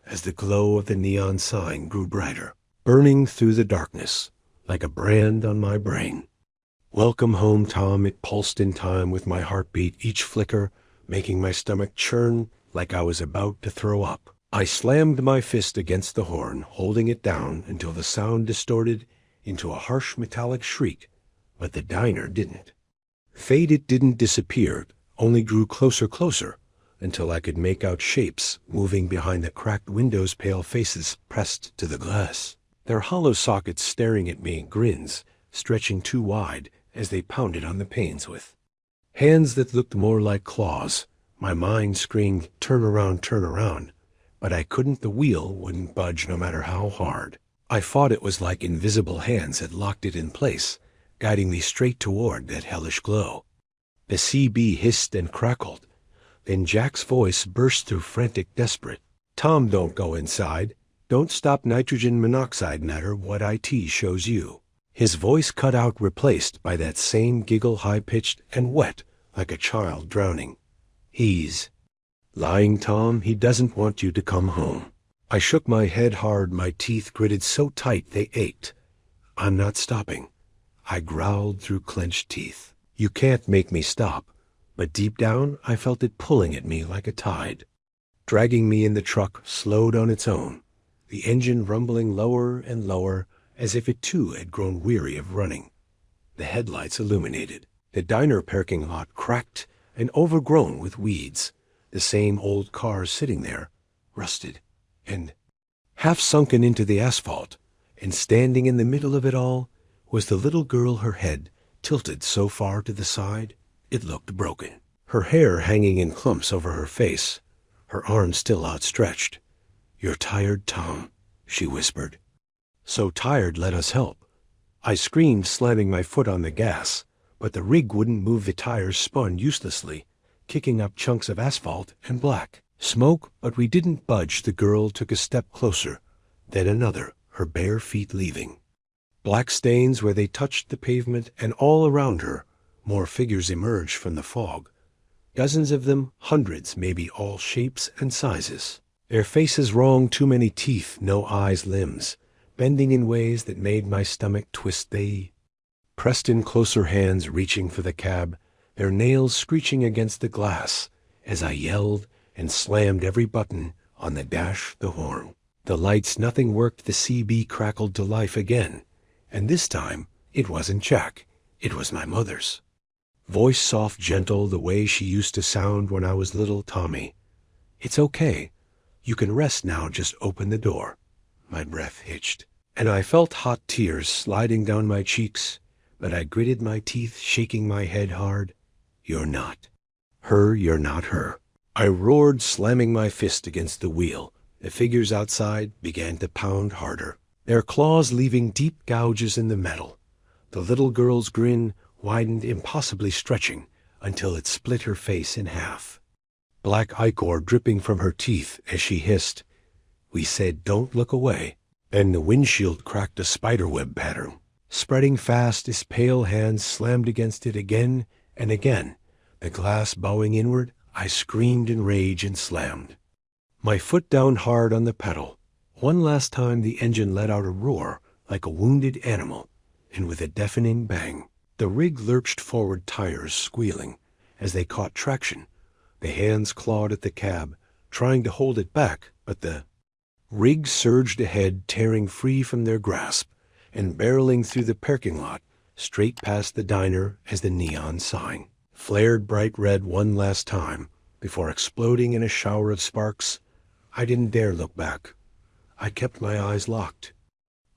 as the glow of the neon sign grew brighter, burning through the darkness like a brand on my brain. "Welcome home, Tom." It pulsed in time with my heartbeat, each flicker making my stomach churn like I was about to throw up. I slammed my fist against the horn, holding it down until the sound distorted into a harsh metallic shriek, but the diner didn't fade. It didn't disappear, only grew closer, until I could make out shapes moving behind the cracked windows, pale faces pressed to the glass, their hollow sockets staring at me, grins stretching too wide as they pounded on the panes with hands that looked more like claws. My mind screamed, turn around, but I couldn't. The wheel wouldn't budge no matter how hard I fought. It was like invisible hands had locked it in place, guiding me straight toward that hellish glow. The CB hissed and crackled. Then Jack's voice burst through, frantic, desperate. "Tom, don't go inside. Don't stop nitrogen monoxide, matter what IT shows you." His voice cut out, replaced by that same giggle, high-pitched and wet like a child drowning. "He's lying, Tom. He doesn't want you to come home." I shook my head hard, my teeth gritted so tight they ached. "I'm not stopping," I growled through clenched teeth. "You can't make me stop." But deep down I felt it pulling at me like a tide, dragging me in. The truck slowed on its own, the engine rumbling lower and lower, as if it too had grown weary of running. The headlights illuminated. The diner parking lot cracked and overgrown with weeds. The same old cars sitting there, rusted and half sunken into the asphalt. And standing in the middle of it all was the little girl, her head tilted so far to the side it looked broken, her hair hanging in clumps over her face, her arms still outstretched. "You're tired, Tom," she whispered. "So tired, let us help." I screamed, slamming my foot on the gas, but the rig wouldn't move. The tires spun uselessly, kicking up chunks of asphalt and black smoke, but we didn't budge. The girl took a step closer, then another, her bare feet leaving black stains where they touched the pavement, and all around her more figures emerged from the fog. Dozens of them, hundreds, maybe, all shapes and sizes. Their faces wrong, too many teeth, no eyes, limbs bending in ways that made my stomach twist. They pressed in closer, hands reaching for the cab, their nails screeching against the glass as I yelled and slammed every button on the dash, the horn. The lights, nothing worked. The CB crackled to life again, and this time it wasn't Jack, it was my mother's voice, soft, gentle, the way she used to sound when I was little. "Tommy, it's okay. You can rest now. Just open the door." My breath hitched, and I felt hot tears sliding down my cheeks, but I gritted my teeth, shaking my head hard. "You're not her. You're not her." I roared, slamming my fist against the wheel. The figures outside began to pound harder, their claws leaving deep gouges in the metal. The little girl's grin widened, impossibly stretching, until it split her face in half, black ichor dripping from her teeth as she hissed, "We said don't look away." Then the windshield cracked, a spiderweb pattern, spreading fast as pale hands slammed against it again and again. The glass bowing inward, I screamed in rage and slammed my foot down hard on the pedal. One last time the engine let out a roar like a wounded animal, and with a deafening bang, the rig lurched forward, tires squealing as they caught traction. The hands clawed at the cab, trying to hold it back, but the Rigs surged ahead, tearing free from their grasp, and barreling through the parking lot, straight past the diner as the neon sign flared bright red one last time before exploding in a shower of sparks. I didn't dare look back. I kept my eyes locked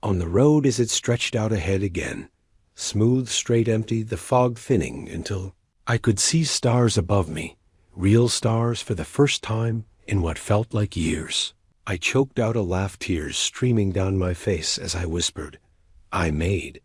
on the road as it stretched out ahead again, smooth, straight, empty, the fog thinning until I could see stars above me, real stars for the first time in what felt like years. I choked out a laugh, tears streaming down my face as I whispered, I made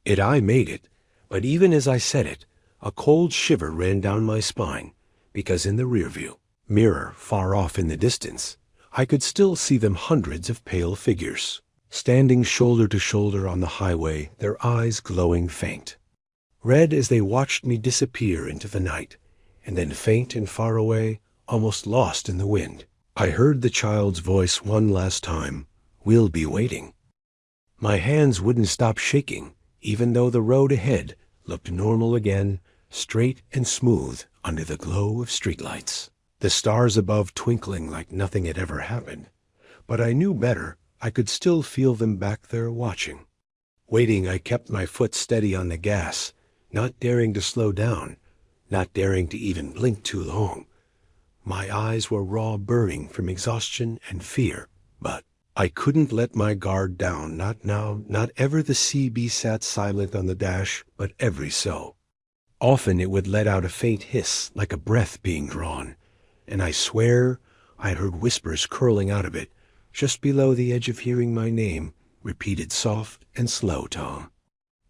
it, but even as I said it, a cold shiver ran down my spine, because in the rearview mirror, far off in the distance, I could still see them, hundreds of pale figures, standing shoulder to shoulder on the highway, their eyes glowing faint, red as they watched me disappear into the night, and then faint and far away, almost lost in the wind. I heard the child's voice one last time, we'll be waiting. My hands wouldn't stop shaking, even though the road ahead looked normal again, straight and smooth under the glow of streetlights, the stars above twinkling like nothing had ever happened. But I knew better. I could still feel them back there watching. Waiting, I kept my foot steady on the gas, not daring to slow down, not daring to even blink too long. My eyes were raw, burning from exhaustion and fear, but I couldn't let my guard down, not now, not ever. The CB sat silent on the dash, but every so often it would let out a faint hiss like a breath being drawn, and I swear I heard whispers curling out of it, just below the edge of hearing my name, repeated soft and slow, Tom.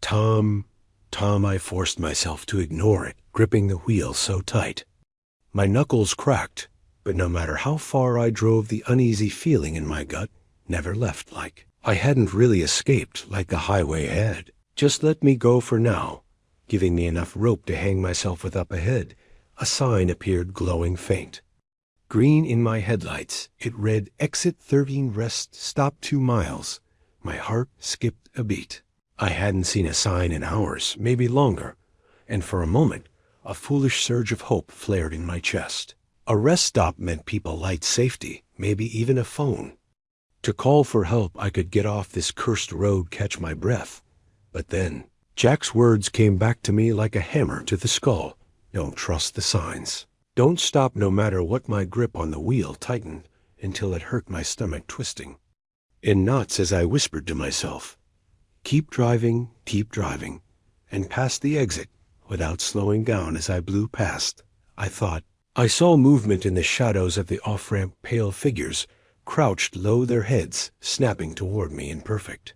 Tom, Tom. I forced myself to ignore it, gripping the wheel so tight. My knuckles cracked, but no matter how far I drove, the uneasy feeling in my gut never left, like I hadn't really escaped like the highway had. Just let me go for now, giving me enough rope to hang myself with up ahead. A sign appeared, glowing faint. Green in my headlights, it read, Exit 13, rest stop 2 miles. My heart skipped a beat. I hadn't seen a sign in hours, maybe longer, and for a moment, a foolish surge of hope flared in my chest. A rest stop meant people light safety, maybe even a phone. To call for help, I could get off this cursed road, catch my breath. But then, Jack's words came back to me like a hammer to the skull. Don't trust the signs. Don't stop no matter what. My grip on the wheel tightened until it hurt my stomach, twisting in knots as I whispered to myself, keep driving, and past the exit without slowing down. As I blew past, I thought I saw movement in the shadows of the off-ramp, pale figures crouched low, their heads snapping toward me in perfect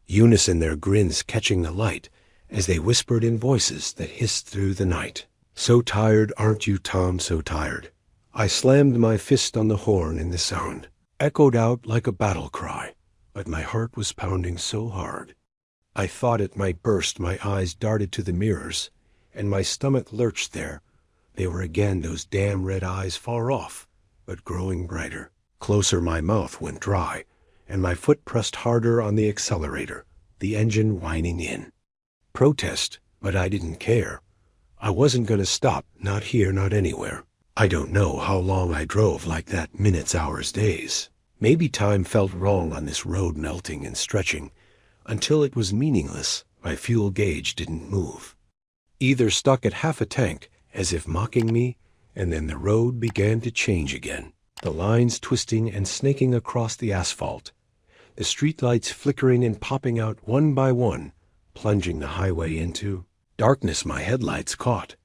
unison, their grins catching the light as they whispered in voices that hissed through the night. So tired, aren't you, Tom, so tired? I slammed my fist on the horn and the sound echoed out like a battle cry, but my heart was pounding so hard I thought it might burst. My eyes darted to the mirrors, and my stomach lurched there. They were again those damn red eyes, far off, but growing brighter. Closer, my mouth went dry, and my foot pressed harder on the accelerator, the engine whining in protest, but I didn't care. I wasn't going to stop, not here, not anywhere. I don't know how long I drove like that, minutes, hours, days. Maybe time felt wrong on this road, melting and stretching, until it was meaningless. My fuel gauge didn't move, either stuck at half a tank, as if mocking me, and then the road began to change again. The lines twisting and snaking across the asphalt, the streetlights flickering and popping out one by one, plunging the highway into darkness. My headlights caught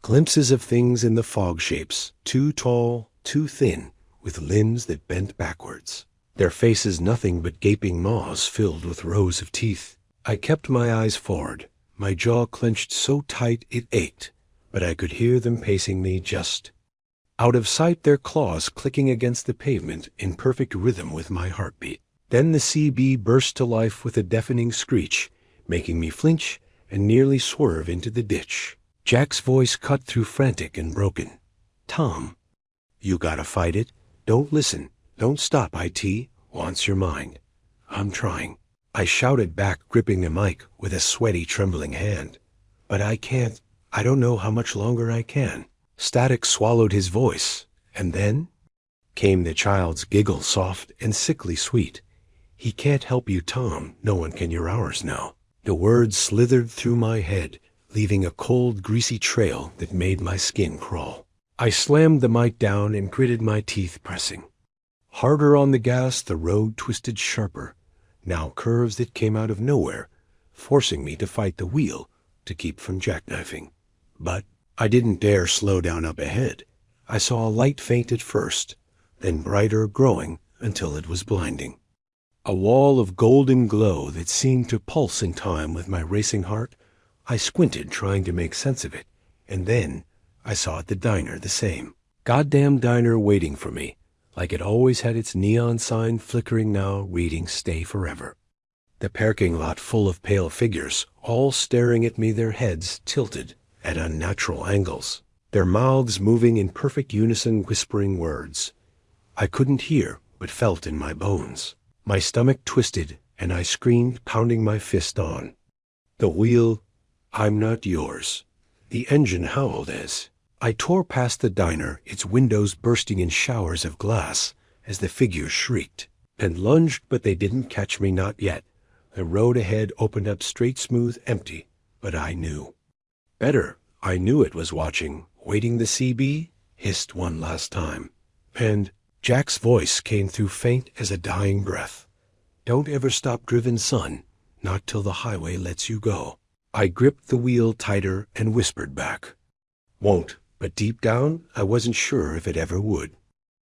glimpses of things in the fog, shapes too tall, too thin, with limbs that bent backwards, their faces nothing but gaping maws filled with rows of teeth. I kept my eyes forward, my jaw clenched so tight it ached, but I could hear them pacing me just out of sight, their claws clicking against the pavement in perfect rhythm with my heartbeat. Then the CB burst to life with a deafening screech, making me flinch and nearly swerve into the ditch. Jack's voice cut through, frantic and broken. Tom, you gotta fight it. Don't listen. Don't stop. IT wants your mind. I'm trying. I shouted back, gripping the mic with a sweaty, trembling hand. But I can't. I don't know how much longer I can. Static swallowed his voice, and then Came the child's giggle, soft and sickly sweet. He can't help you, Tom, no one can your hours now. The words slithered through my head, leaving a cold, greasy trail that made my skin crawl. I slammed the mic down and gritted my teeth, pressing harder on the gas. The road twisted sharper, now curves that came out of nowhere, forcing me to fight the wheel to keep from jackknifing. But I didn't dare slow down up ahead. I saw a light faint at first, then brighter, growing until it was blinding. A wall of golden glow that seemed to pulse in time with my racing heart. I squinted, trying to make sense of it, and then I saw at the diner the same goddamn diner waiting for me, like it always had, its neon sign flickering now, reading "Stay Forever." The parking lot full of pale figures, all staring at me, their heads tilted at unnatural angles, their mouths moving in perfect unison, whispering words I couldn't hear but felt in my bones. My stomach twisted, and I screamed, pounding my fist on the wheel. I'm not yours. The engine howled as I tore past the diner, its windows bursting in showers of glass as the figures shrieked and lunged, but they didn't catch me, not yet. The road ahead opened up straight, smooth, empty, but I knew better. I knew it was watching, waiting. The CB hissed one last time, and Jack's voice came through, faint as a dying breath. Don't ever stop, driven son, not till the highway lets you go. I gripped the wheel tighter and whispered back, won't, but deep down I wasn't sure if it ever would.